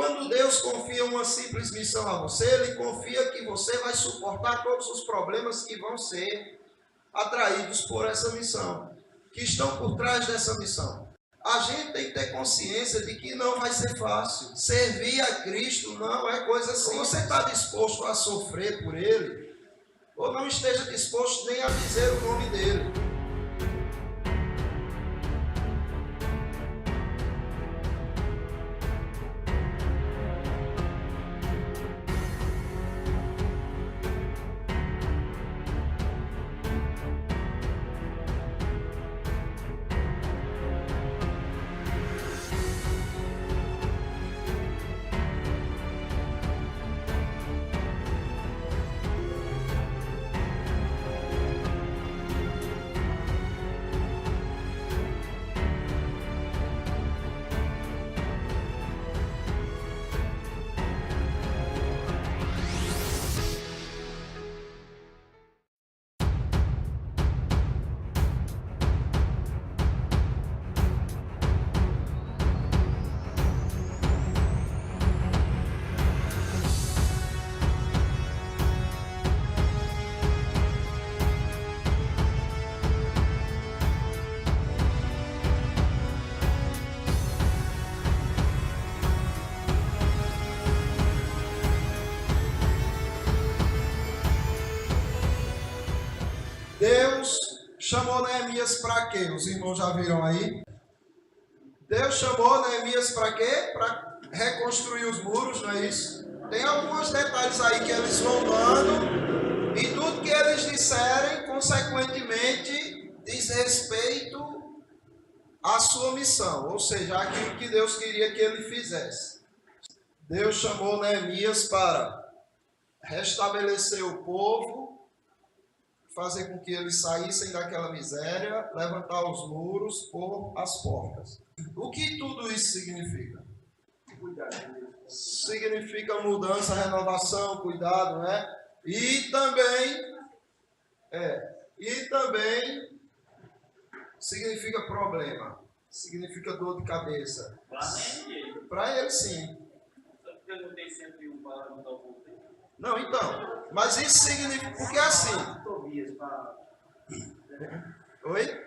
Quando Deus confia uma simples missão a você, Ele confia que você vai suportar todos os problemas que vão ser atraídos por essa missão, que estão por trás dessa missão. A gente tem que ter consciência de que não vai ser fácil. Servir a Cristo não é coisa assim. Você está disposto a sofrer por Ele, ou não esteja disposto nem a dizer o nome dEle. Deus chamou Neemias para quê? Os irmãos já viram aí? Deus chamou Neemias para quê? Para reconstruir os muros, não é isso? Tem alguns detalhes aí que eles vão dando, e tudo que eles disserem, consequentemente, diz respeito à sua missão, ou seja, aquilo que Deus queria que ele fizesse. Deus chamou Neemias para restabelecer o povo, fazer com que eles saíssem daquela miséria, levantar os muros, pôr as portas. O que tudo isso significa? Significa mudança, renovação, cuidado, né? E também significa problema, significa dor de cabeça. Para ele, sim. Eu não tenho sempre um para mudar o povo. Não, então, mas isso significa, porque assim... Oi?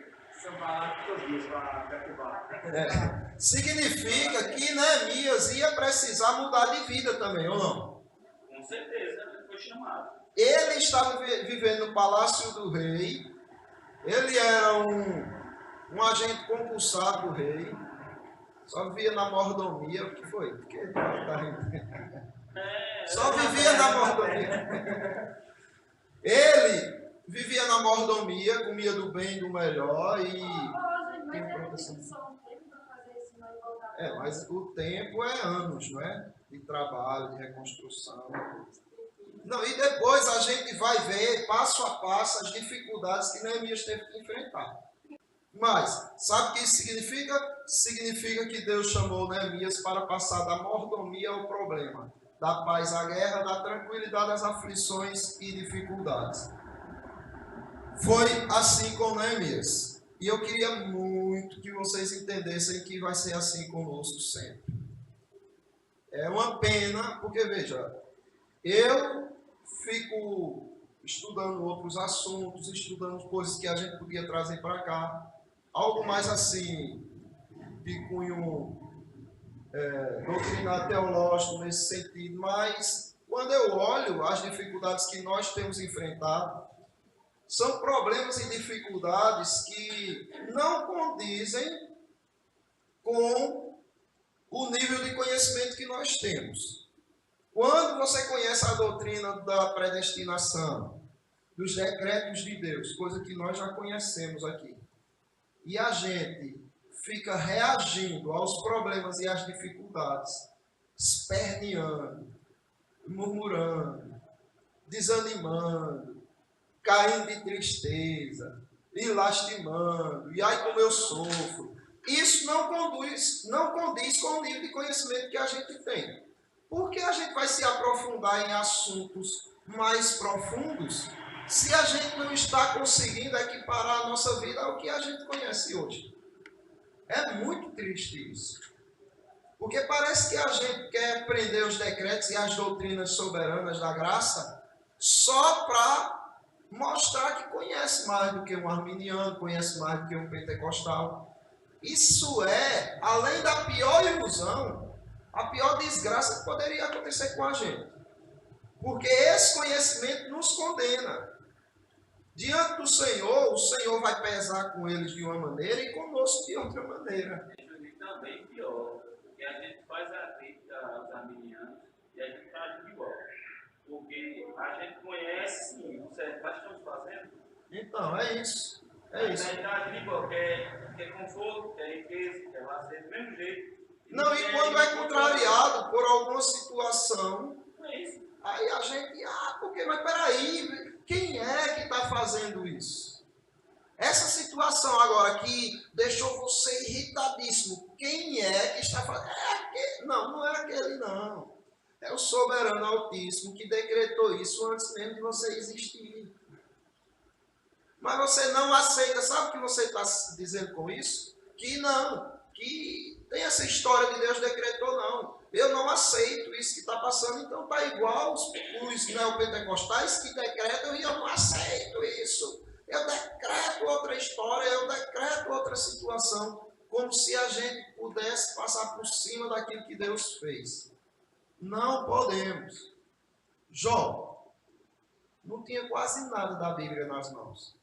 Significa que Neemias ia precisar mudar de vida também, ou não? Com certeza, ele foi chamado. Ele estava vivendo no palácio do rei, ele era um agente compulsado do rei, só vivia na mordomia. O que foi? O que tá rindo? Só vivia na mordomia. Ele vivia na mordomia, comia do bem e do melhor e... mas o tempo é anos, não é? De trabalho, de reconstrução. Não, e depois a gente vai ver, passo a passo, as dificuldades que Neemias teve que enfrentar. Mas, sabe o que isso significa? Significa que Deus chamou Neemias para passar da mordomia ao problema, da paz à guerra, da tranquilidade às aflições e dificuldades. Foi assim com Neemias. E eu queria muito que vocês entendessem que vai ser assim conosco sempre. É uma pena, porque veja, eu fico estudando outros assuntos, estudando coisas que a gente podia trazer para cá. Algo mais assim, de cunho doutrinário teológico nesse sentido, mas quando eu olho as dificuldades que nós temos enfrentado, são problemas e dificuldades que não condizem com o nível de conhecimento que nós temos. Quando você conhece a doutrina da predestinação, dos decretos de Deus, coisa que nós já conhecemos aqui, e a gente fica reagindo aos problemas e às dificuldades, esperneando, murmurando, desanimando, caindo de tristeza, e lastimando, e ai como eu sofro. Isso não condiz com o nível de conhecimento que a gente tem. Porque a gente vai se aprofundar em assuntos mais profundos se a gente não está conseguindo equiparar a nossa vida ao que a gente conhece hoje. É muito triste isso. Porque parece que a gente quer aprender os decretos e as doutrinas soberanas da graça só para mostrar que conhece mais do que um arminiano, conhece mais do que um pentecostal. Isso é, além da pior ilusão, a pior desgraça que poderia acontecer com a gente. Porque esse conhecimento nos condena. Diante do Senhor, o Senhor vai pesar com eles de uma maneira e conosco de outra maneira. E também pior, porque a gente faz a crítica aos arminianos e a gente faz igual. Porque a gente conhece, sim, o certo que estamos fazendo. Então, é isso. É isso. A gente age igual, quer conforto, quer riqueza, quer lazer do mesmo jeito. Não, e quando é contrariado por alguma situação, É isso. aí a gente, porque, mas peraí, quem é que está fazendo isso? Essa situação agora que deixou você irritadíssimo, quem é que está fazendo? Não é aquele não. É o soberano Altíssimo que decretou isso antes mesmo de você existir. Mas você não aceita, sabe o que você está dizendo com isso? Que não, que tem essa história de Deus decretou, não. Eu não aceito isso que está passando, então está igual os neopentecostais que decretam e eu não aceito isso. Eu decreto outra história, eu decreto outra situação, como se a gente pudesse passar por cima daquilo que Deus fez. Não podemos. Jó não tinha quase nada da Bíblia nas mãos.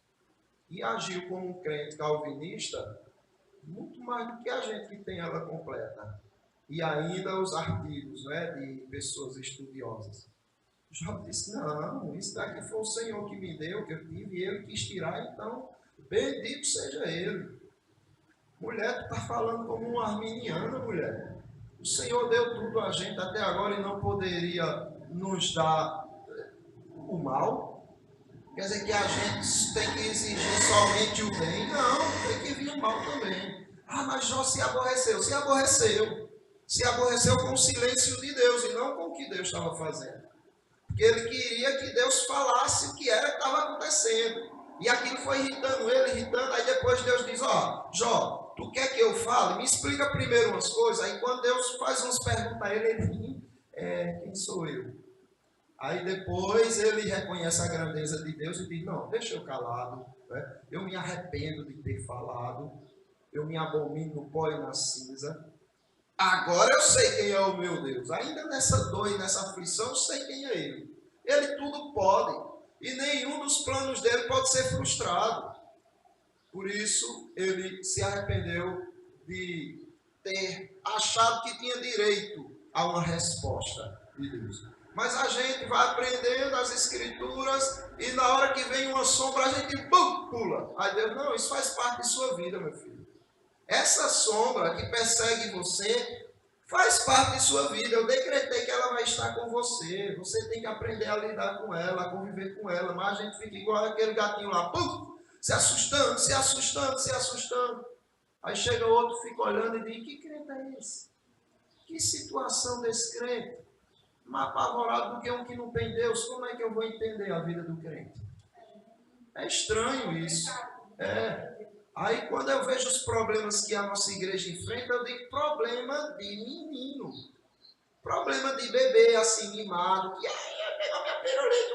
E agiu como um crente calvinista muito mais do que a gente que tem ela completa. E ainda os artigos, né, de pessoas estudiosas. Jó disse, não, isso daqui foi o Senhor que me deu, que eu tive, e Ele quis tirar, então, bendito seja Ele. Mulher, tu está falando como uma arminiana, mulher. O Senhor deu tudo a gente até agora e não poderia nos dar o mal? Quer dizer que a gente tem que exigir somente o bem? Não, tem que vir o mal também. Mas Jó se aborreceu. Se aborreceu. Se aborreceu com o silêncio de Deus e não com o que Deus estava fazendo. Porque ele queria que Deus falasse o que era que estava acontecendo. E aquilo foi irritando ele, irritando. Aí depois Deus diz, Jó, tu quer que eu fale? Me explica primeiro umas coisas. Aí quando Deus faz umas perguntas a ele diz, quem sou eu? Aí depois ele reconhece a grandeza de Deus e diz, não, deixa eu calado. Né? Eu me arrependo de ter falado. Eu me abomino no pó e na cinza. Agora eu sei quem é o meu Deus. Ainda nessa dor e nessa aflição, eu sei quem é Ele. Ele tudo pode. E nenhum dos planos dele pode ser frustrado. Por isso, ele se arrependeu de ter achado que tinha direito a uma resposta de Deus. Mas a gente vai aprendendo as Escrituras e na hora que vem uma sombra, a gente pula. Aí Deus, não, isso faz parte de sua vida, meu filho. Essa sombra que persegue você faz parte de sua vida. Eu decretei que ela vai estar com você. Você tem que aprender a lidar com ela, a conviver com ela. Mas a gente fica igual aquele gatinho lá, se assustando, se assustando, se assustando. Aí chega outro, fica olhando e diz, que crente é esse? Que situação desse crente? Mais apavorado do que um que não tem Deus. Como é que eu vou entender a vida do crente? É estranho isso. Aí quando eu vejo os problemas que a nossa igreja enfrenta, eu digo problema de menino. Problema de bebê assim mimado. Que pegou minha pirulito.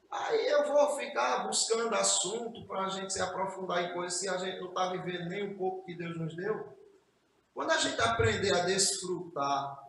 Aí eu vou ficar buscando assunto para a gente se aprofundar em coisas se a gente não está vivendo nem um pouco que Deus nos deu. Quando a gente aprender a desfrutar,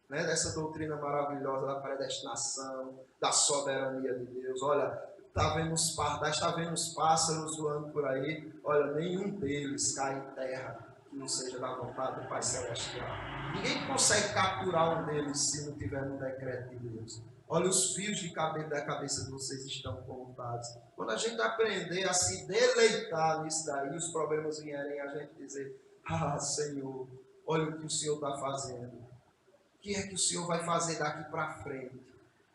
né, dessa doutrina maravilhosa da predestinação, da soberania de Deus, olha... Está vendo os pardais, está vendo os pássaros voando por aí. Olha, nenhum deles cai em terra que não seja da vontade do Pai Celestial. Ninguém consegue capturar um deles se não tiver no decreto de Deus. Olha, os fios de cabelo da cabeça de vocês estão contados. Quando a gente aprender a se deleitar nisso daí, os problemas vierem a gente dizer, Senhor, olha o que o Senhor está fazendo. O que é que o Senhor vai fazer daqui para frente?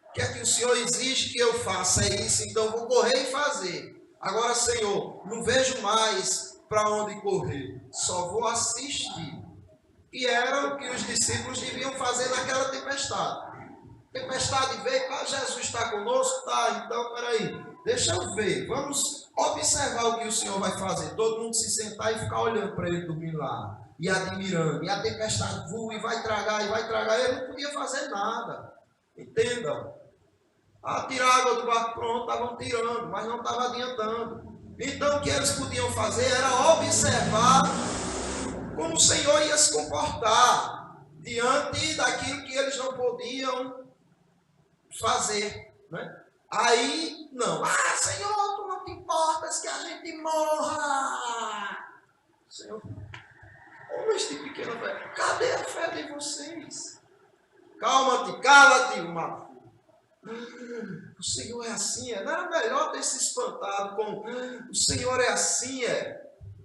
O que é que o Senhor exige que eu faça? É isso, então eu vou correr e fazer. Agora, Senhor, não vejo mais para onde correr, só vou assistir. E era o que os discípulos deviam fazer naquela tempestade. Tempestade veio, Jesus está conosco? Tá, então peraí, deixa eu ver, vamos observar o que o Senhor vai fazer. Todo mundo se sentar e ficar olhando para ele dormir lá. e admirando, e a tempestade voa e vai tragar, ele não podia fazer nada. Entendam? Tirar a água do barco, pronto, estavam tirando, mas não estava adiantando. Então o que eles podiam fazer era observar como o Senhor ia se comportar diante daquilo que eles não podiam fazer, né? Aí, não. Senhor, tu não te importas que a gente morra. Senhor, homens de pequena fé, cadê a fé de vocês? Calma-te, cala-te, uma. O Senhor é assim, Não era melhor ter se espantado com o Senhor é assim,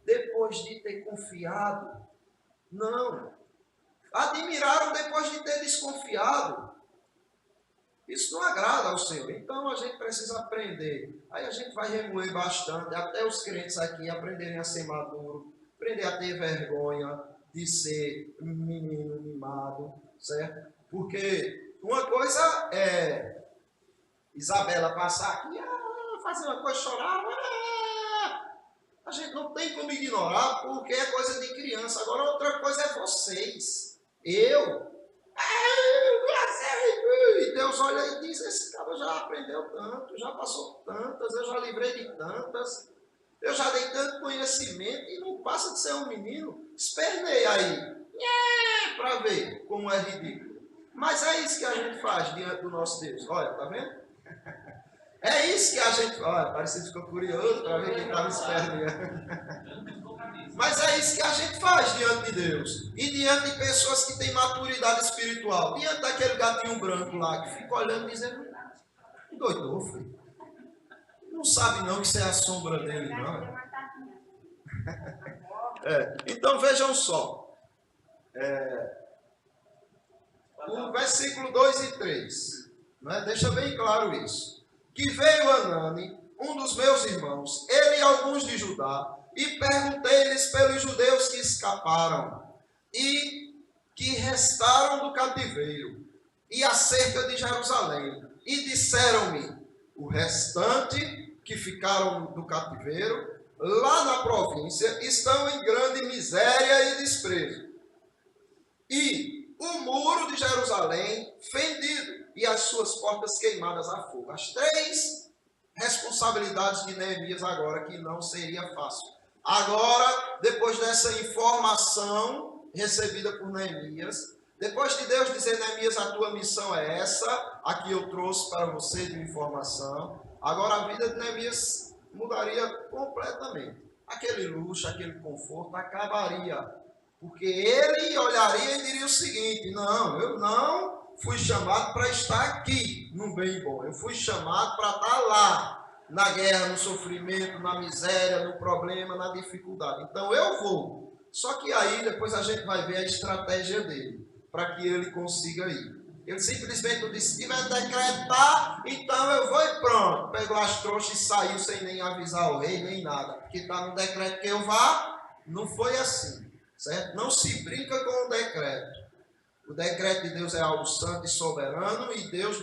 depois de ter confiado? Não. Admiraram depois de ter desconfiado. Isso não agrada ao Senhor. Então a gente precisa aprender. Aí a gente vai remoer bastante, até os crentes aqui aprenderem a ser maduro, aprender a ter vergonha de ser um menino mimado, certo? Porque uma coisa é Isabela passar aqui, fazer uma coisa, chorar, a gente não tem como ignorar, porque é coisa de criança. Agora outra coisa é vocês. E Deus olha e diz, esse cara já aprendeu tanto, já passou tantas, eu já livrei de tantas, eu já dei tanto conhecimento e não passa de ser um menino. Esperneia aí, para ver como é ridículo. Mas é isso que a gente faz diante do nosso Deus. Olha, tá vendo? É isso que a gente... Olha, parece que ficou curioso para ver quem estava esperneando. Mas é isso que a gente faz diante de Deus. E diante de pessoas que têm maturidade espiritual. Diante daquele gatinho branco lá, que fica olhando e dizendo, doidou, filho. Não sabe não que isso é a sombra dele, não. Então vejam só. O versículo 2 e 3. Né? Deixa bem claro isso. Que veio Anani, um dos meus irmãos, ele e alguns de Judá, e perguntei-lhes pelos judeus que escaparam e que restaram do cativeiro, e acerca de Jerusalém. E disseram-me, o restante que ficaram do cativeiro, lá na província, estão em grande miséria e desprezo. E o muro de Jerusalém fendido, e as suas portas queimadas a fogo. As 3 responsabilidades de Neemias agora, que não seria fácil. Agora, depois dessa informação recebida por Neemias, depois de Deus dizer, Neemias, a tua missão é essa, aqui eu trouxe para você de informação, agora a vida de Neemias mudaria completamente. Aquele luxo, aquele conforto acabaria, porque ele olharia e diria o seguinte, não, eu não fui chamado para estar aqui, no bem bom, eu fui chamado para estar lá, na guerra, no sofrimento, na miséria, no problema, na dificuldade. Então eu vou. Só que aí depois a gente vai ver a estratégia dele, para que ele consiga ir. Ele simplesmente disse, se tiver decretar, então eu vou e pronto. Pegou as trouxas e saiu sem nem avisar o rei, nem nada. Porque está no decreto que eu vá, não foi assim, certo? Não se brinca com o decreto. O decreto de Deus é algo santo e soberano, e Deus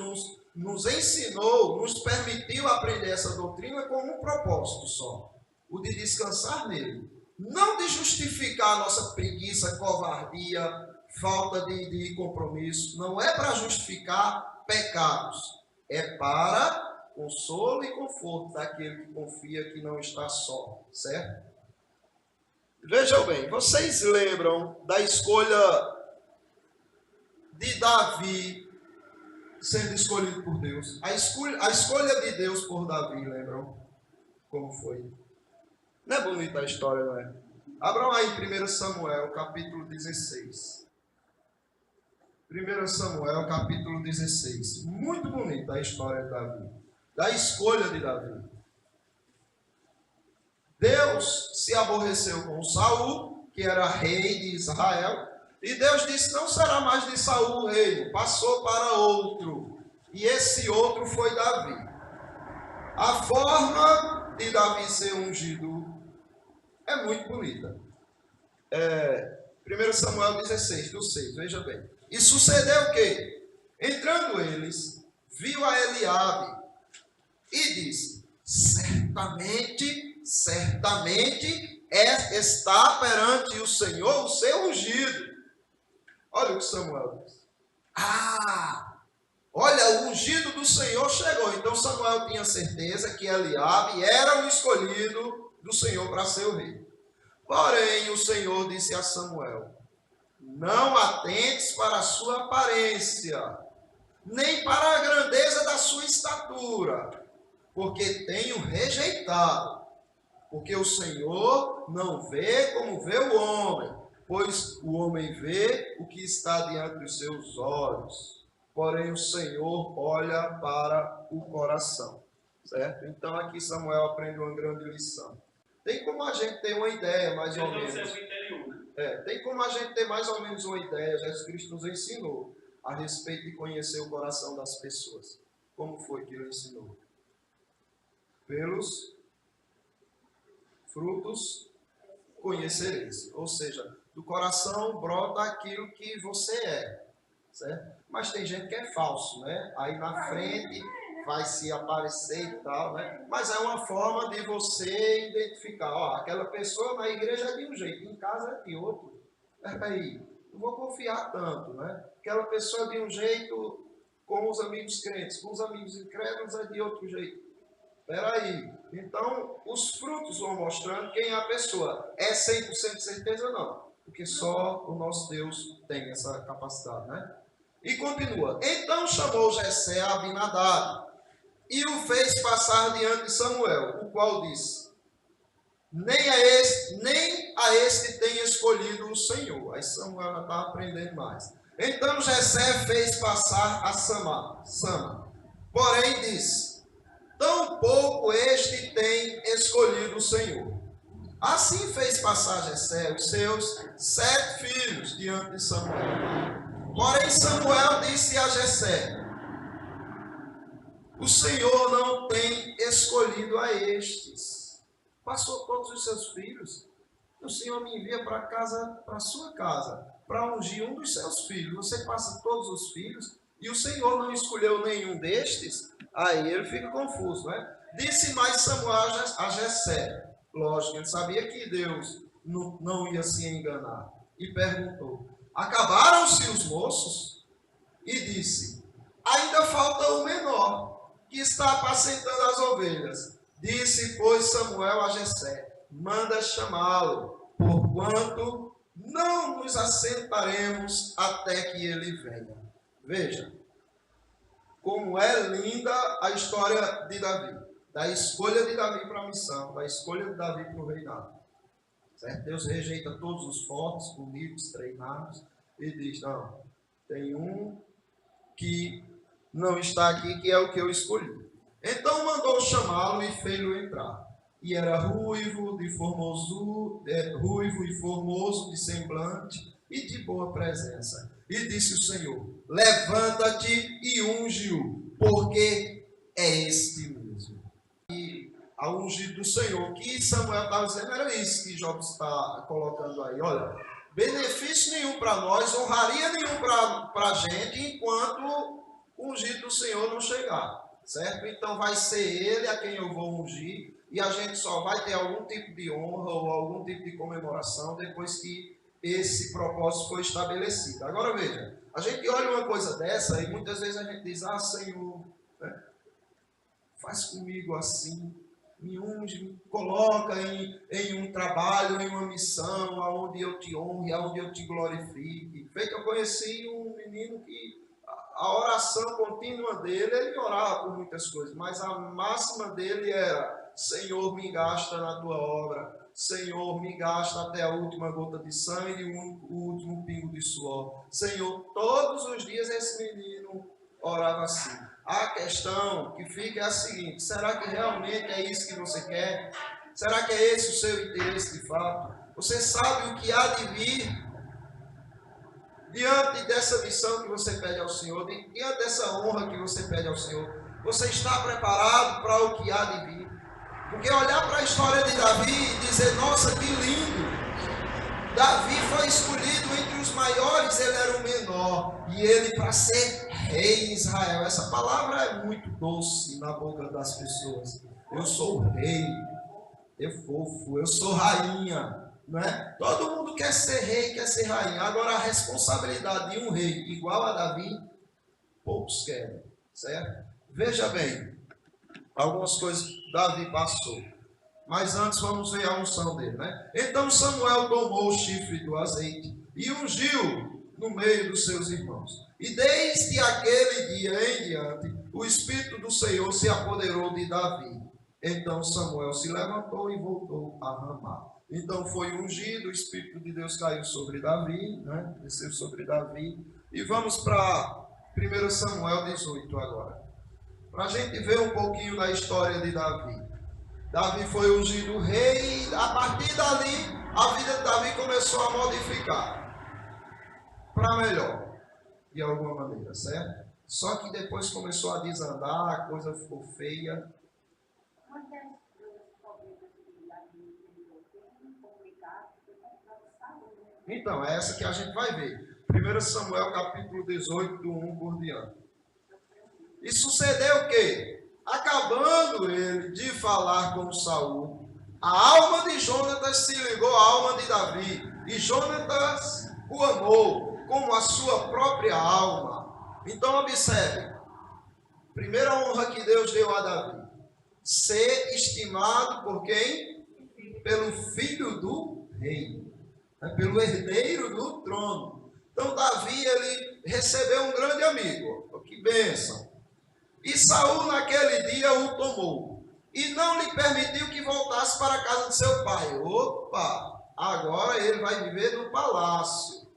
nos ensinou, nos permitiu aprender essa doutrina com um propósito só, o de descansar nele. Não de justificar a nossa preguiça, covardia, falta de compromisso. Não é para justificar pecados, é para consolo e conforto daquele que confia que não está só, certo? Vejam bem, vocês lembram da escolha de Davi sendo escolhido por Deus? A escolha de Deus por Davi, lembram como foi? Não é bonita a história, não é? Abram aí 1 Samuel, capítulo 16. 1 Samuel, capítulo 16. Muito bonita a história de Davi, da escolha de Davi. Deus se aborreceu com Saul, que era rei de Israel, e Deus disse, não será mais de Saul o reino, passou para outro, e esse outro foi Davi. A forma de Davi ser ungido é muito bonita. 1 Samuel 16, do 6, veja bem. E sucedeu que, entrando eles, viu a Eliabe e disse, certamente está perante o Senhor o seu ungido. Olha o que Samuel diz. Olha, o ungido do Senhor chegou. Então Samuel tinha certeza que Eliabe era o escolhido do Senhor para ser o rei. Porém, o Senhor disse a Samuel: não atentes para a sua aparência, nem para a grandeza da sua estatura, porque tenho rejeitado. Porque o Senhor não vê como vê o homem, pois o homem vê o que está diante dos seus olhos. Porém, o Senhor olha para o coração. Certo? Então, aqui Samuel aprende uma grande lição. Tem como a gente ter uma ideia, mais ou menos. Tem como a gente ter mais ou menos uma ideia. Jesus Cristo nos ensinou a respeito de conhecer o coração das pessoas. Como foi que ele ensinou? Pelos frutos conhecereis. Ou seja, do coração brota aquilo que você é. Certo? Mas tem gente que é falso, né? Aí na frente vai se aparecer e tal, né? Mas é uma forma de você identificar, ó, aquela pessoa na igreja é de um jeito, em casa é de outro. Aí, não vou confiar tanto, né? Aquela pessoa de um jeito com os amigos crentes, com os amigos incrédulos é de outro jeito. Peraí. Então, os frutos vão mostrando quem é a pessoa. É 100% de certeza? Não. Porque só o nosso Deus tem essa capacidade, né? E continua. Então chamou Jessé a Abinadab e o fez passar diante de Samuel, o qual disse: nem a este tem escolhido o Senhor. Aí Samuel já está aprendendo mais. Então Jessé fez passar a Sama. Porém disse: tampouco este tem escolhido o Senhor. Assim fez passar Jessé os seus 7 filhos diante de Samuel. Porém Samuel disse a Jessé: o Senhor não tem escolhido a estes. Passou todos os seus filhos. O Senhor me envia para a sua casa, para ungir um dos seus filhos. Você passa todos os filhos e o Senhor não escolheu nenhum destes? Aí ele fica confuso, né? Disse mais Samuel a Jessé. Lógico, ele sabia que Deus não ia se enganar. E perguntou: acabaram-se os moços? E disse: ainda falta o menor, que está apacentando as ovelhas. Disse, pois, Samuel a Jessé: manda chamá-lo, porquanto não nos assentaremos até que ele venha. Veja como é linda a história de Davi, da escolha de Davi para a missão, da escolha de Davi para o reinado. Certo? Deus rejeita todos os fortes, bonitos, treinados, e diz: não, tem um que não está aqui, que é o que eu escolhi. Então mandou chamá-lo e fez-lo entrar. E era ruivo e formoso de semblante e de boa presença. E disse o Senhor: levanta-te e unge-o, porque é este mesmo. E a ungido do Senhor, que Samuel estava dizendo, era isso que Job está colocando aí. Olha, benefício nenhum para nós, honraria nenhum para a gente, enquanto o ungido do Senhor não chegar. Certo? Então vai ser ele a quem eu vou ungir, e a gente só vai ter algum tipo de honra ou algum tipo de comemoração depois que esse propósito foi estabelecido. Agora veja, a gente olha uma coisa dessa e muitas vezes a gente diz: ah, Senhor, né, faz comigo assim, me unge, me coloca em um trabalho, em uma missão, aonde eu te honre, aonde eu te glorifique. Feito, eu conheci um menino que a oração contínua dele, ele orava por muitas coisas, mas a máxima dele era: Senhor, me gasta na tua obra. Senhor, me gasta até a última gota de sangue e o último pingo de suor. Senhor, todos os dias esse menino orava assim. A questão que fica é a seguinte: será que realmente é isso que você quer? Será que é esse o seu interesse de fato? Você sabe o que há de vir diante dessa missão que você pede ao Senhor, diante dessa honra que você pede ao Senhor? Você está preparado para o que há de vir? Porque olhar para a história de Davi e dizer: nossa, que lindo! Davi foi escolhido entre os maiores, ele era o menor. E ele para ser rei em Israel. Essa palavra é muito doce na boca das pessoas. Eu sou o rei. Eu fofo, eu sou rainha, não é? Todo mundo quer ser rei, quer ser rainha. Agora a responsabilidade de um rei igual a Davi, poucos querem, certo? Veja bem, algumas coisas que Davi passou. Mas antes vamos ver a unção dele, né? Então Samuel tomou o chifre do azeite e ungiu no meio dos seus irmãos. E desde aquele dia em diante, o Espírito do Senhor se apoderou de Davi. Então Samuel se levantou e voltou a Ramá. Então foi ungido, o Espírito de Deus caiu sobre Davi, né? Desceu sobre Davi. E vamos para 1 Samuel 18 agora. Para a gente ver um pouquinho da história de Davi. Davi foi ungido rei e a partir dali a vida de Davi começou a modificar para melhor, de alguma maneira, certo? Só que depois começou a desandar, a coisa ficou feia. Então, é essa que a gente vai ver. 1 Samuel capítulo 18, do 1 por diante. E sucedeu o quê? Acabando ele de falar com Saul, a alma de Jonatas se ligou à alma de Davi, e Jonatas o amou como a sua própria alma. Então observe, primeira honra que Deus deu a Davi, ser estimado por quem? Pelo filho do rei, pelo herdeiro do trono. Então Davi, ele recebeu um grande amigo, que bênção. E Saul naquele dia o tomou e não lhe permitiu que voltasse para a casa de seu pai. Opa, agora ele vai viver no palácio.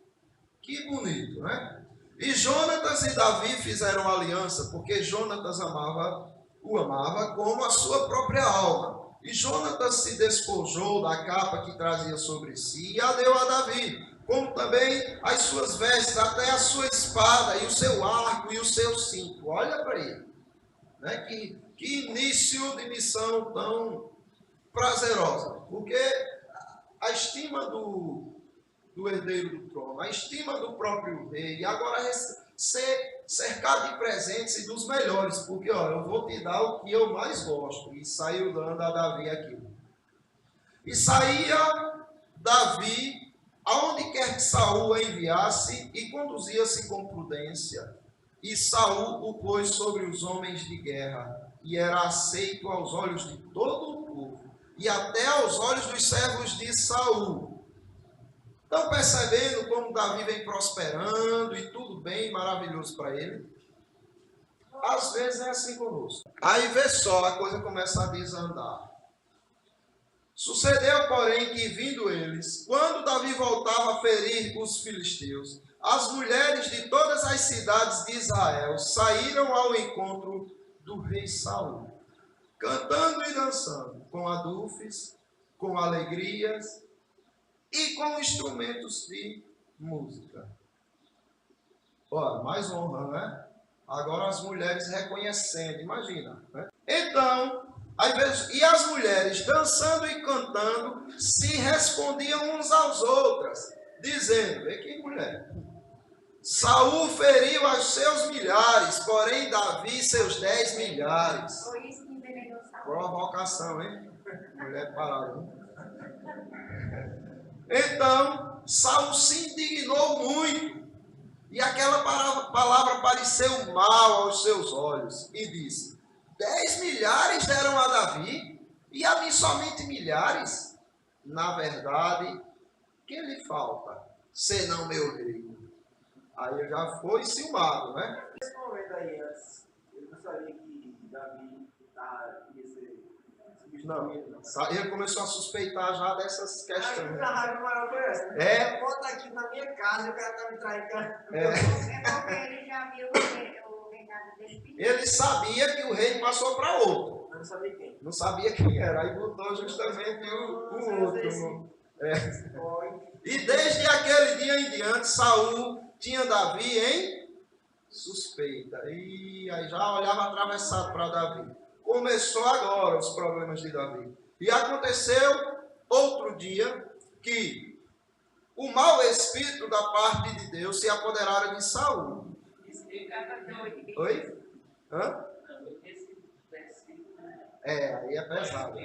Que bonito, né? E Jonatas e Davi fizeram aliança, porque Jonatas o amava como a sua própria alma. E Jonatas se despojou da capa que trazia sobre si e a deu a Davi, como também as suas vestes, até a sua espada e o seu arco e o seu cinto. Olha para ele. Né? Que início de missão tão prazerosa, porque a estima do herdeiro do trono, a estima do próprio rei, e agora ser cercado de presentes e dos melhores, porque ó, eu vou te dar o que eu mais gosto, e saiu dando a Davi aquilo. E saía Davi aonde quer que Saul a enviasse e conduzia-se com prudência. E Saul o pôs sobre os homens de guerra, e era aceito aos olhos de todo o povo, e até aos olhos dos servos de Saul. Estão percebendo como Davi vem prosperando e tudo bem, maravilhoso para ele? Às vezes é assim conosco. Aí vê só, a coisa começa a desandar. Sucedeu, porém, que vindo eles, quando Davi voltava a ferir os filisteus, as mulheres de todas as cidades de Israel saíram ao encontro do rei Saul, cantando e dançando, com adufes, com alegrias e com instrumentos de música. Olha, mais honra, né? Agora as mulheres reconhecendo, imagina, né? Então, e as mulheres dançando e cantando se respondiam uns aos outros, dizendo, vê que mulher, Saul feriu aos seus milhares, porém Davi seus 10 milhares. Foi isso que envenenou Saul. Provocação, hein? Mulher parada, hein? Então, Saul se indignou muito, e aquela palavra pareceu mal aos seus olhos, e disse, 10 milhares deram a Davi, e a mim somente milhares? Na verdade, que lhe falta, senão meu rei? Aí já foi ciumado, né? Nesse momento aí, antes, eu não sabia que Davi ia ser substituído. Não, ele começou a suspeitar já dessas Acho que questões. a raiva maior foi essa. É. Bota aqui na minha casa e o cara tá me traindo. É. Porque ele já viu o reinado dele. Ele sabia que o rei passou para outro. Eu não sabia quem. Não sabia quem era. Aí botou justamente o outro. É. E desde aquele dia em diante, Saul tinha Davi em suspeita. E aí já olhava atravessado para Davi. Começou agora os problemas de Davi. E aconteceu outro dia que o mau espírito da parte de Deus se apoderara de Saul. Oi? Hã? É, aí é pesado.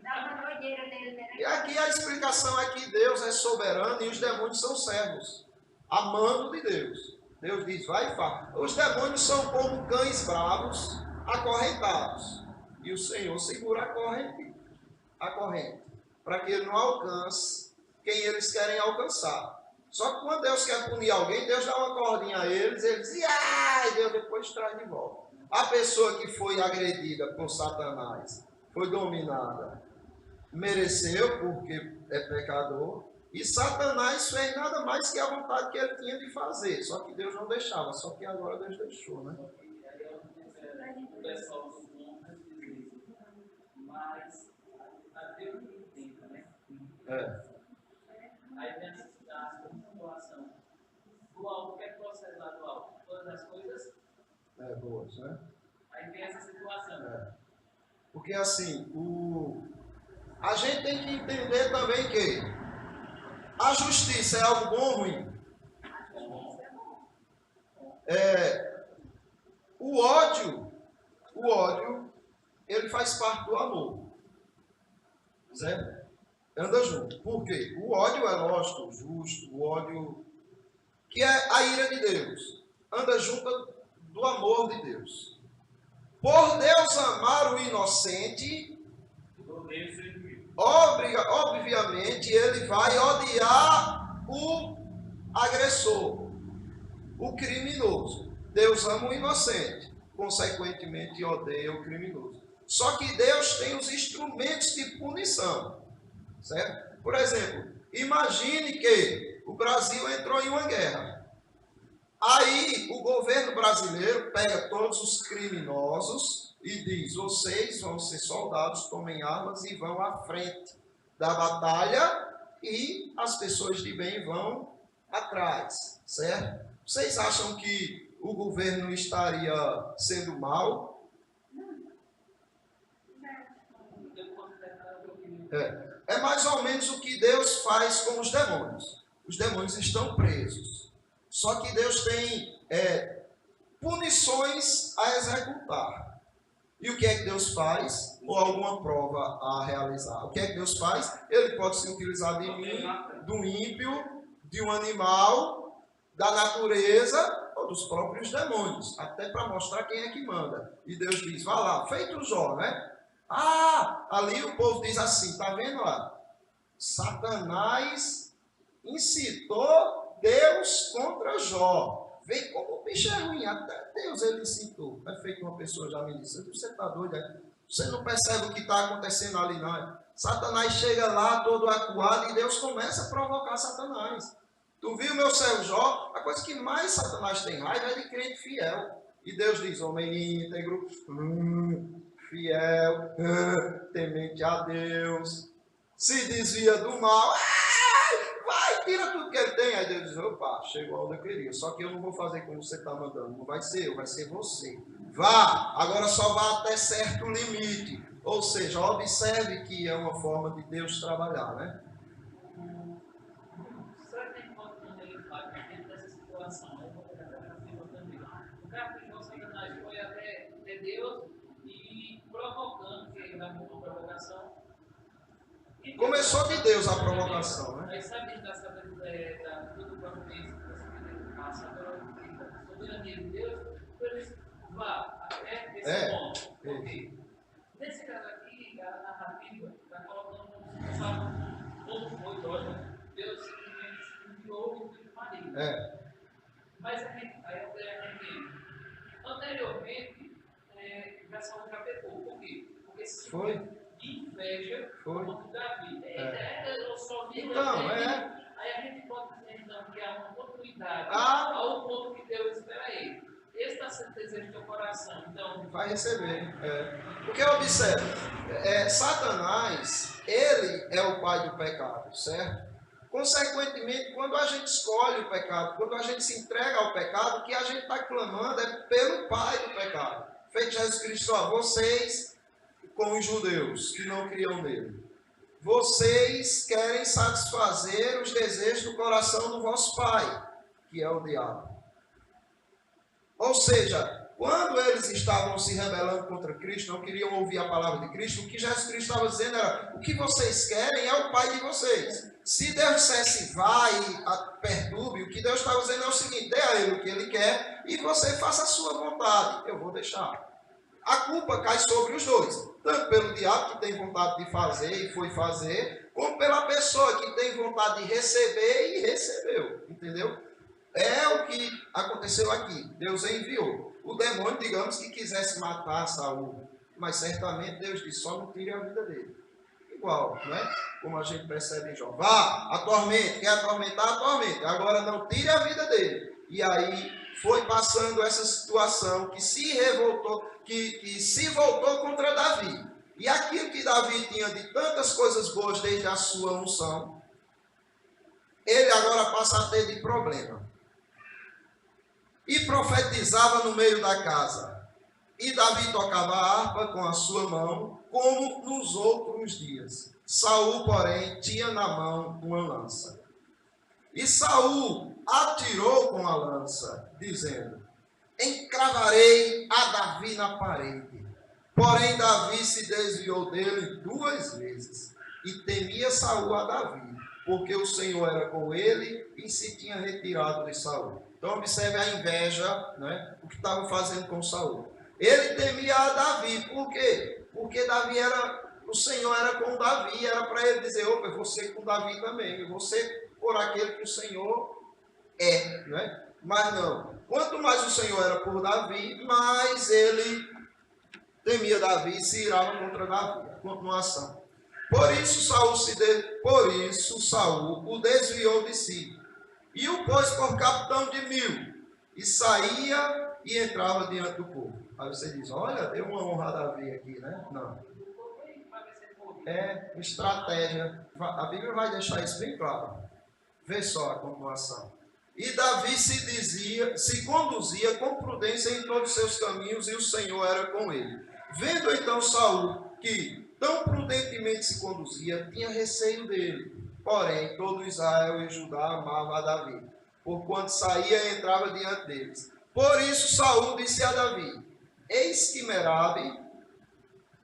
Dá uma doideira dele, né? E aqui a explicação é que Deus é soberano e os demônios são servos, a mando de Deus. Deus diz, vai e faz. Os demônios são como cães bravos, acorrentados. E o Senhor segura a corrente, para que ele não alcance quem eles querem alcançar. Só que quando Deus quer punir alguém, Deus dá uma cordinha a eles, eles dizem, ai, Deus depois traz de volta. A pessoa que foi agredida por Satanás, foi dominada, mereceu porque é pecador, e Satanás fez nada mais que a vontade que ele tinha de fazer, só que Deus não deixava, só que agora Deus deixou, né? O pessoal dos montes diz isso, mas a Deus não entenda, né? Aí vem a situação do alto, quer processar do alto, todas as coisas. Boas, né? Aí vem essa situação. Porque assim, a gente tem que entender também que a justiça é algo bom ou ruim? O ódio, ele faz parte do amor. Certo? Anda junto. Por quê? O ódio é lógico, justo, o ódio que é a ira de Deus. Anda junto do amor de Deus. Por Deus amar o inocente, obviamente ele vai odiar o agressor, o criminoso. Deus ama o inocente, consequentemente odeia o criminoso. Só que Deus tem os instrumentos de punição, certo? Por exemplo, imagine que o Brasil entrou em uma guerra. Aí o governo brasileiro pega todos os criminosos e diz, vocês vão ser soldados, tomem armas e vão à frente da batalha e as pessoas de bem vão atrás, certo? Vocês acham que o governo estaria sendo mau? É mais ou menos o que Deus faz com os demônios. Os demônios estão presos. Só que Deus tem punições a executar. E o que é que Deus faz? Ou alguma prova a realizar. O que é que Deus faz? Ele pode se utilizar de mim, do ímpio, de um animal, da natureza ou dos próprios demônios. Até para mostrar quem é que manda. E Deus diz, vá lá, feito Jó, né? Ali o povo diz assim, tá vendo lá? Satanás incitou Deus contra Jó. Vem como o bicho é ruim, até Deus ele incitou. É feito uma pessoa já me disse, você está doido, é? Você não percebe o que está acontecendo ali, não. Satanás chega lá todo acuado e Deus começa a provocar Satanás. Tu viu meu servo Jó? A coisa que mais Satanás tem raiva é de crente fiel. E Deus diz, homem íntegro, fiel, temente a Deus, se desvia do mal, vai, tira tudo que ele tem. Aí Deus diz, opa, chegou onde eu queria, só que eu não vou fazer como você está mandando, não vai ser eu, vai ser você. Vá, agora só vá até certo limite. Ou seja, observe que é uma forma de Deus trabalhar, né? Será que tem quanto ele faz dentro dessa situação? O cara que Satanás foi até Deus e provocando, que ele vai com uma provocação. Começou de Deus a provocação, né? Aí sabe da providência, da soberania de Deus, eles vá até esse ponto. Por quê? Nesse caso aqui, a narrativa está colocando como foi, lógico, Deus simplesmente enviou o filho de Maria. Mas a gente, anteriormente, Saul já pecou. Por quê? Porque se foi inveja contra Davi. Eu só vi então, aí a gente pode dizer então que há uma oportunidade ao ponto que Deus espera ele. Esse está sendo desejo do teu coração, então vai receber. Porque observe, Satanás, ele é o pai do pecado, certo? Consequentemente, quando a gente escolhe o pecado, quando a gente se entrega ao pecado, o que a gente está clamando é pelo pai do pecado. Feito Jesus Cristo, vocês, como os judeus que não criam nele, vocês querem satisfazer os desejos do coração do vosso pai, que é o diabo. Ou seja, Quando eles estavam se rebelando contra Cristo, não queriam ouvir a palavra de Cristo, o que Jesus Cristo estava dizendo era: o que vocês querem é o Pai de vocês. Se Deus dissesse vai e perturbe, o que Deus estava dizendo é o seguinte: dê a ele o que ele quer e você faça a sua vontade. Eu vou deixar. A culpa cai sobre os dois, tanto pelo diabo que tem vontade de fazer e foi fazer, como pela pessoa que tem vontade de receber e recebeu, entendeu? É o que aconteceu aqui. Deus enviou o demônio, digamos, que quisesse matar Saul, mas certamente Deus disse: só não tire a vida dele. Igual, né? Como a gente percebe em Jó: vá, atormente, quer atormentar, atormente, agora não tire a vida dele. E aí foi passando essa situação que se revoltou, que se voltou contra Davi. E aquilo que Davi tinha de tantas coisas boas desde a sua unção, ele agora passa a ter de problema. E profetizava no meio da casa. E Davi tocava a harpa com a sua mão, como nos outros dias. Saul, porém, tinha na mão uma lança. E Saul atirou com a lança, dizendo: encravarei a Davi na parede. Porém, Davi se desviou dele 2 vezes. E temia Saul a Davi, porque o Senhor era com ele e se tinha retirado de Saul. Então, observe a inveja, né? O que estava fazendo com Saul. Ele temia a Davi. Por quê? Porque o Senhor era com Davi. Era para ele dizer: opa, eu vou ser com Davi também. Eu vou ser por aquele que o Senhor é, né? Mas não. Quanto mais o Senhor era por Davi, mais ele temia Davi e se irava contra Davi. A continuação. Por isso Saul o desviou de si e o pôs por capitão de 1000, e saía e entrava diante do povo. Aí você diz: olha, deu uma honra a Davi aqui, né? Não. É estratégia. A Bíblia vai deixar isso bem claro. Vê só a continuação. E Davi se conduzia com prudência em todos os seus caminhos, e o Senhor era com ele. Vendo então Saul que tão prudentemente se conduzia, tinha receio dele. Porém, todo Israel e Judá amava a Davi, porquanto saía e entrava diante deles. Por isso Saul disse a Davi: eis que Merabe,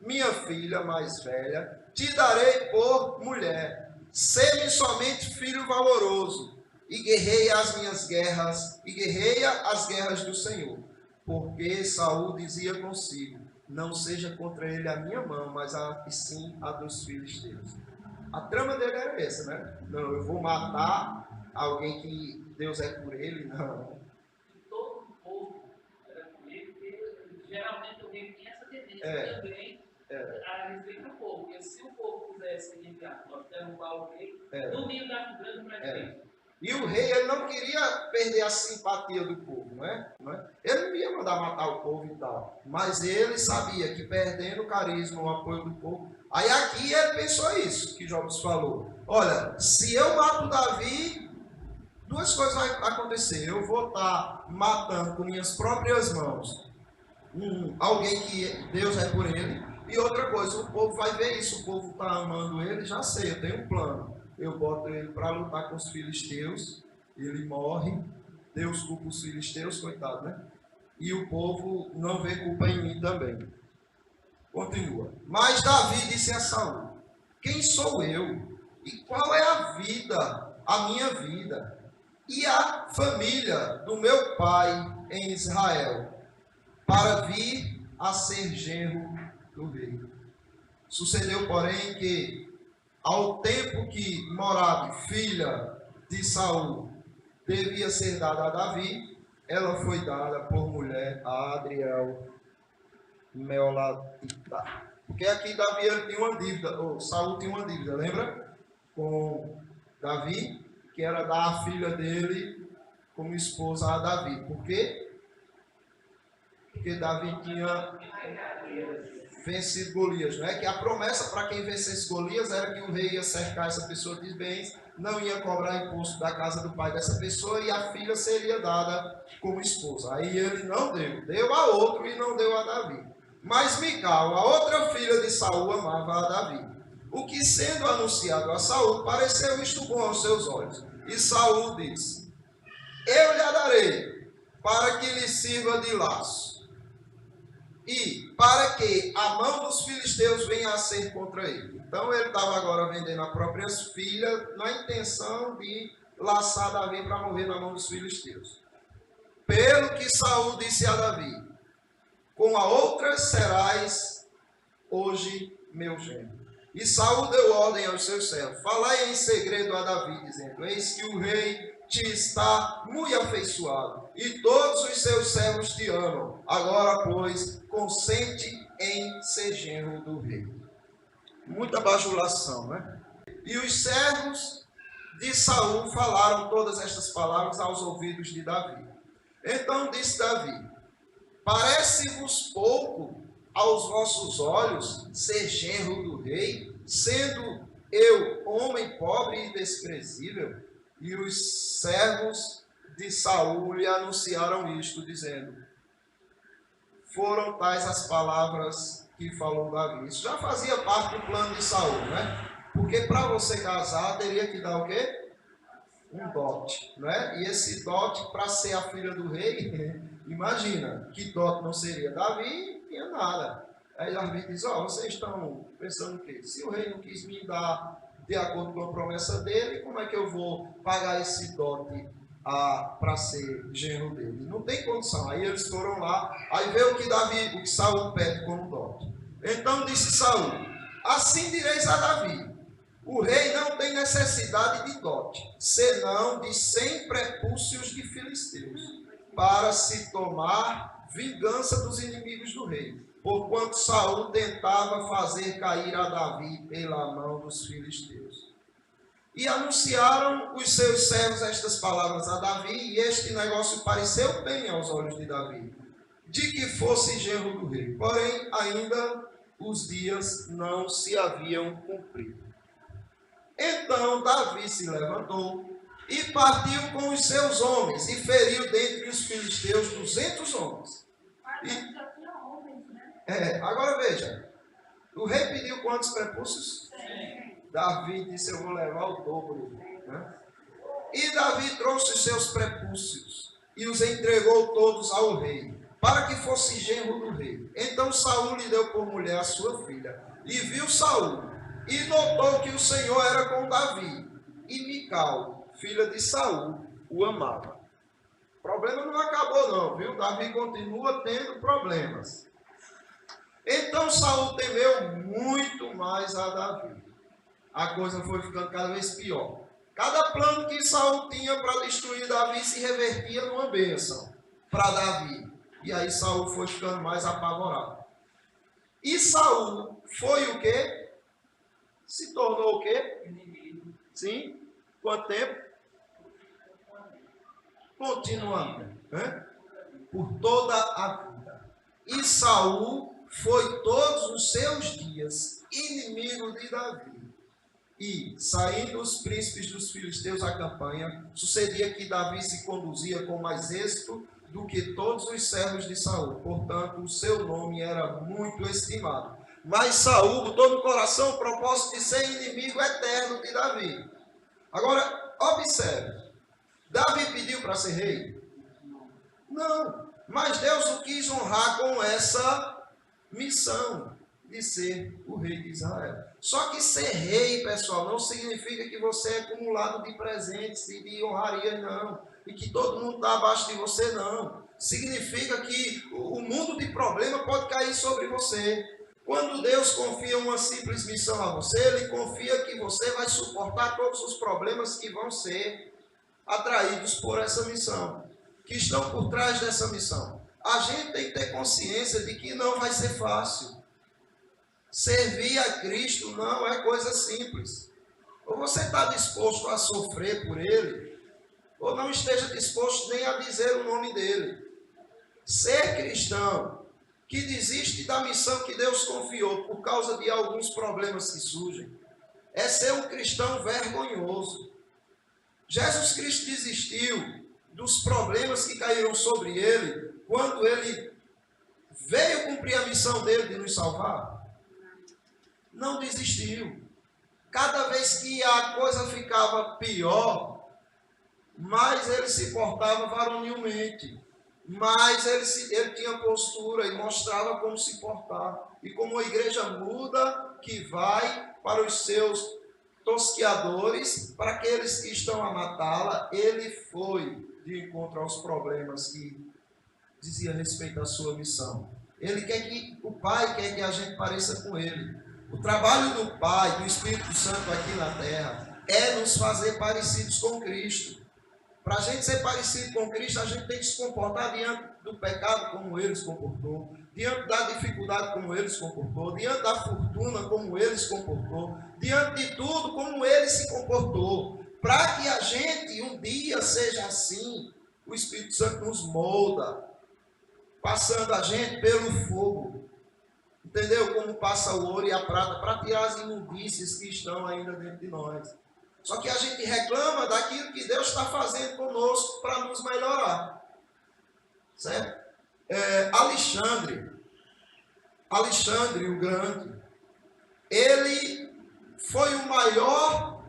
minha filha mais velha, te darei por mulher. Sê-me somente filho valoroso, e guerreia as minhas guerras, e guerreia as guerras do Senhor. Porque Saul dizia consigo: não seja contra ele a minha mão, mas e sim a dos filisteus. A trama dele era essa, né? Não, eu vou matar alguém que Deus é por ele, não. Todo o povo era com ele, porque geralmente o rei tem essa tendência também a respeito do povo. Porque se o povo quisesse ligar, nós derrubar o rei, no meio da grande praticamente. E o rei, ele não queria perder a simpatia do povo, não é? Ele não ia mandar matar o povo e tal. Mas ele sabia que perdendo o carisma, o apoio do povo... Aí aqui ele pensou isso, que Jobs falou. Olha, se eu mato Davi, 2 coisas vão acontecer. Eu vou estar matando com minhas próprias mãos alguém que Deus é por ele. E outra coisa, o povo vai ver isso. O povo está amando ele, já sei, eu tenho um plano. Eu boto ele para lutar com os filisteus, ele morre, Deus culpa os filisteus, coitado, né? E o povo não vê culpa em mim também. Continua. Mas Davi disse a Saul: quem sou eu? E qual é a vida, a minha vida? E a família do meu pai em Israel, para vir a ser genro do rei? Sucedeu, porém, que ao tempo que Morabe, filha de Saul, devia ser dada a Davi, ela foi dada por mulher a Adriel Meolatita. Porque aqui Davi tinha uma dívida, ou Saul tinha uma dívida, lembra? Com Davi, que era dar a filha dele como esposa a Davi. Por quê? Porque Davi tinha vencido Golias, não é? Que a promessa para quem vencesse Golias era que o rei ia cercar essa pessoa de bens, não ia cobrar imposto da casa do pai dessa pessoa e a filha seria dada como esposa. Aí ele não deu a outro e não deu a Davi. Mas Mical, a outra filha de Saul, amava a Davi. O que, sendo anunciado a Saul, pareceu isto bom aos seus olhos. E Saul disse: eu lhe a darei, para que lhe sirva de laço. e para que a mão dos filisteus venha a ser contra ele. Então ele estava agora vendendo a própria filha na intenção de laçar Davi para morrer na mão dos filisteus. Pelo que Saul disse a Davi: com a outra serás hoje meu genro. E Saul deu ordem aos seus servos: falai em segredo a Davi, dizendo: eis que o rei te está muito afeiçoado, e todos os seus servos te amam. Agora, pois, consente em ser genro do rei. Muita bajulação, né? E os servos de Saul falaram todas estas palavras aos ouvidos de Davi. Então disse Davi: parece-vos pouco aos vossos olhos ser genro do rei, sendo eu homem pobre e desprezível? E os servos de Saul lhe anunciaram isto, dizendo: foram tais as palavras que falou Davi. Isso já fazia parte do plano de Saul, né? Porque para você casar, teria que dar o quê? Um dote, né? E esse dote, para ser a filha do rei, imagina, que dote não seria? Davi não tinha nada. Aí Davi diz: ó, vocês estão pensando o quê? Se o rei não quis me dar de acordo com a promessa dele, como é que eu vou pagar esse dote para ser genro dele? Não tem condição. Aí eles foram lá, aí vê o que Saul pede como dote. Então disse Saul: assim direis a Davi: o rei não tem necessidade de dote, senão de 100 prepúcios de filisteus, para se tomar vingança dos inimigos do rei, porquanto Saul tentava fazer cair a Davi pela mão dos filisteus. E anunciaram os seus servos estas palavras a Davi, e este negócio pareceu bem aos olhos de Davi, de que fosse genro do rei. Porém, ainda os dias não se haviam cumprido. Então Davi se levantou e partiu com os seus homens, e feriu dentre os filisteus 200 homens. Agora veja, o rei pediu quantos prepúcios? Davi disse: eu vou levar o dobro, né? E Davi trouxe os seus prepúcios e os entregou todos ao rei, para que fosse genro do rei. Então Saul lhe deu por mulher a sua filha, e viu Saul, e notou que o Senhor era com Davi, e Mical, filha de Saul, o amava. O problema não acabou não, viu? Davi continua tendo problemas. Então Saul temeu muito mais a Davi. A coisa foi ficando cada vez pior. Cada plano que Saul tinha para destruir Davi se revertia numa bênção para Davi. E aí Saul foi ficando mais apavorado. E Saul foi o quê? Se tornou o quê? Inimigo. Sim. Quanto tempo? Continuamente, né? Por toda a vida. E Saul foi todos os seus dias inimigo de Davi. E, saindo os príncipes dos filisteus à campanha, sucedia que Davi se conduzia com mais êxito do que todos os servos de Saul. Portanto, o seu nome era muito estimado. Mas Saul botou no coração o propósito de ser inimigo eterno de Davi. Agora, observe. Davi pediu para ser rei? Não. Mas Deus o quis honrar com essa missão de ser o rei de Israel. Só que ser rei, pessoal, não significa que você é acumulado de presentes e de honrarias, não. E que todo mundo está abaixo de você, não. Significa que o mundo de problema pode cair sobre você. Quando Deus confia uma simples missão a você, Ele confia que você vai suportar todos os problemas que vão ser atraídos por essa missão, que estão por trás dessa missão. A gente tem que ter consciência de que não vai ser fácil. Servir a Cristo não é coisa simples. Ou você está disposto a sofrer por Ele, ou não esteja disposto nem a dizer o nome dEle. Ser cristão que desiste da missão que Deus confiou por causa de alguns problemas que surgem, é ser um cristão vergonhoso. Jesus Cristo desistiu dos problemas que caíram sobre Ele quando Ele veio cumprir a missão dEle de nos salvar. Não desistiu. Cada vez que a coisa ficava pior, mais Ele se portava varonilmente. mas ele tinha postura e mostrava como se portar. E como a igreja muda, que vai para os seus tosqueadores, para aqueles que estão a matá-la, ele foi de encontro aos problemas que dizia respeito à sua missão. O Pai quer que a gente pareça com ele. O trabalho do Pai, do Espírito Santo aqui na terra, é nos fazer parecidos com Cristo. Para a gente ser parecido com Cristo, a gente tem que se comportar diante do pecado como ele se comportou, diante da dificuldade como ele se comportou, diante da fortuna como ele se comportou, diante de tudo como ele se comportou. Para que a gente um dia seja assim, o Espírito Santo nos molda, passando a gente pelo fogo. Entendeu? Como passa o ouro e a prata para tirar as imundícies que estão ainda dentro de nós. Só que a gente reclama daquilo que Deus está fazendo conosco para nos melhorar. Certo? Alexandre o Grande, ele foi o maior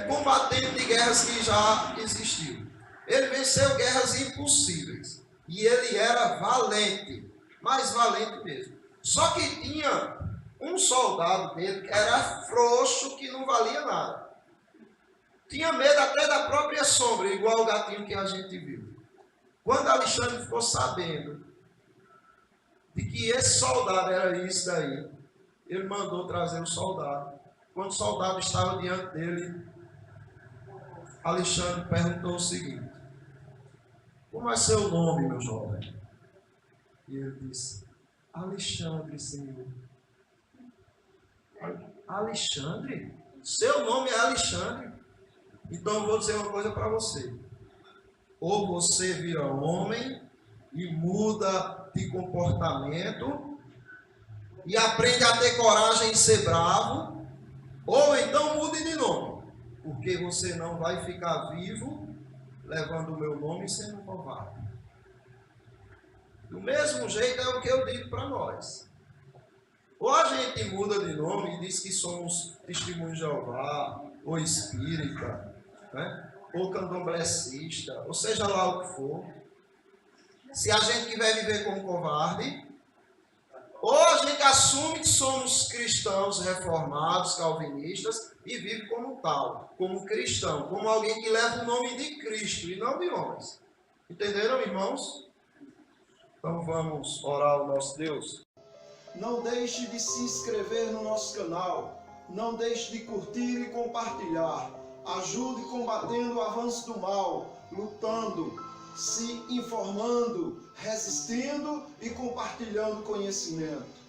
combatente de guerras que já existiu. Ele venceu guerras impossíveis. E ele era valente, mais valente mesmo. Só que tinha um soldado dele que era frouxo, que não valia nada. Tinha medo até da própria sombra, igual o gatinho que a gente viu. Quando Alexandre ficou sabendo de que esse soldado era isso daí, ele mandou trazer o soldado. Quando o soldado estava diante dele, Alexandre perguntou o seguinte: como é seu nome, meu jovem? E ele disse: Alexandre, Senhor. Alexandre? Seu nome é Alexandre? Então eu vou dizer uma coisa para você. Ou você vira homem e muda de comportamento e aprende a ter coragem em ser bravo, ou então mude de nome, porque você não vai ficar vivo levando o meu nome e sendo covarde. Do mesmo jeito é o que eu digo para nós. Ou a gente muda de nome e diz que somos testemunhos de Jeová, ou espírita, né? Ou candomblessista, ou seja lá o que for. Se a gente quiser viver como covarde, ou a gente assume que somos cristãos reformados, calvinistas, e vive como tal, como cristão, como alguém que leva o nome de Cristo e não de homens. Entenderam, irmãos? Então vamos orar ao nosso Deus. Não deixe de se inscrever no nosso canal. Não deixe de curtir e compartilhar. Ajude combatendo o avanço do mal, lutando, se informando, resistindo e compartilhando conhecimento.